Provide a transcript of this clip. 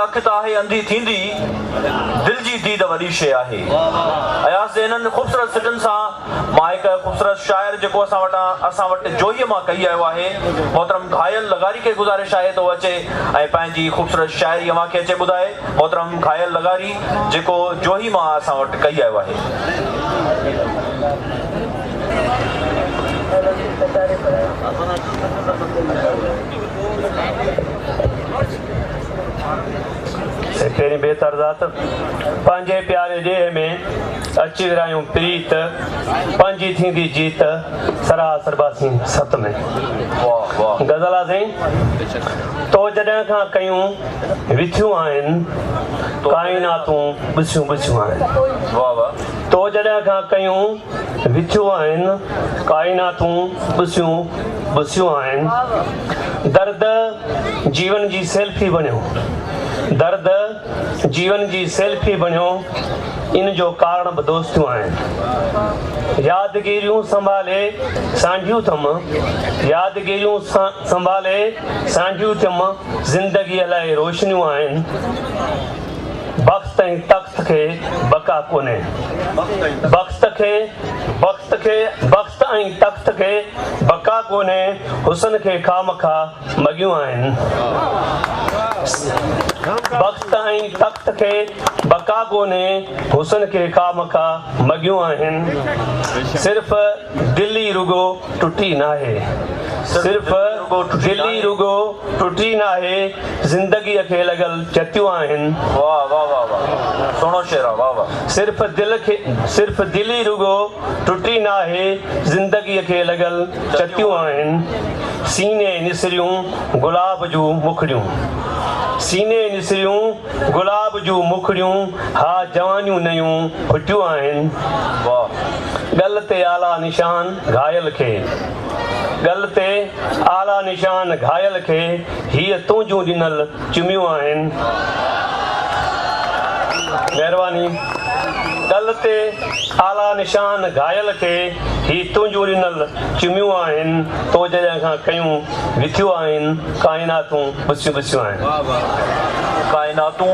अख त आहे अंधी थींदी दिल जी दीद वॾी शइ आहे। अयास इन्हनि ख़ूबसूरत सिटनि सां मां हिकु ख़ूबसूरत शाइर जेको असां वटि जोहीअ मां कई आयो आहे मोहतरम घायल लगारी खे गुज़ारिश आहे त अचे ऐं पंहिंजी ख़ूबसूरत शाइरी मूंखे अचे ॿुधाए। मोहतरम घायल लगारी जेको जोही मां असां वटि कई आयो आहे। पहिरीं बेहतर ज़ात पंहिंजे प्यारे ॾेह में अची विरायूं प्रीत पंहिंजी थींदी जीत सरासर बासी सत में। गज़ल आहे साईं। तो जॾहिं खां कयूं विथियूं आहिनि काइनातूं ॿुसियूं ॿुसियूं आहिनि। तो जॾहिं खां कयूं विथियूं आहिनि काइनातूं ॿुसियूं ॿुसियूं आहिनि। दर्द जीवन जी सेल्फी बणियो दर्द जीवन जी सेल्फी बणियो इन जो कारण बि दोस्तियूं आहिनि। यादगिरियूं संभाले सांझियूं अथमि यादगिरियूं संभाले सांझियूं अथमि ज़िंदगीअ लाइ रोशनियूं आहिनि। बख़्त ऐं तख़्त खे बका कोन्हे बख़्त ऐं तख़्त खे बका कोन्हे हुसन खे खामखा मॻियूं आहिनि। बख़्त ऐं तख़्त खे बका कोन्हे हुसन खे खामखा मॻियूं आहिनि। सिर्फ़ दिली रुगो टुटी नाहे दिली रुगो टुटी नाहे ज़िंदगीअ खे लॻल चतियूं आहिनि। वाह वाह वाह वाह सुहिणो शेर आहे। वाह वाह। सिर्फ़ दिली रुगो टुटी नाहे ज़िंदगीअ खे लॻल चतियूं आहिनि। सीने निसरियूं गुलाब जूं मुखड़ियूं सीने निसरियूं गुलाब जूं मुखड़ियूं हा जवानियूं नयूं फुटियूं आहिनि। वाह। गल ते आला निशान घायल खे गल ते आला निशान घायल खे हीअ तुंहिंजूं ॾिनल चुमियूं आहिनि। महिरबानी। गल ते आला निशान घायल खे ही तुंहिंजूं ॾिनल चुमियूं आहिनि। तो जॾहिं खां कयूं विथियूं आहिनि काइनातूं ॿुसियूं ॿुसियूं आहिनि। काइनातूं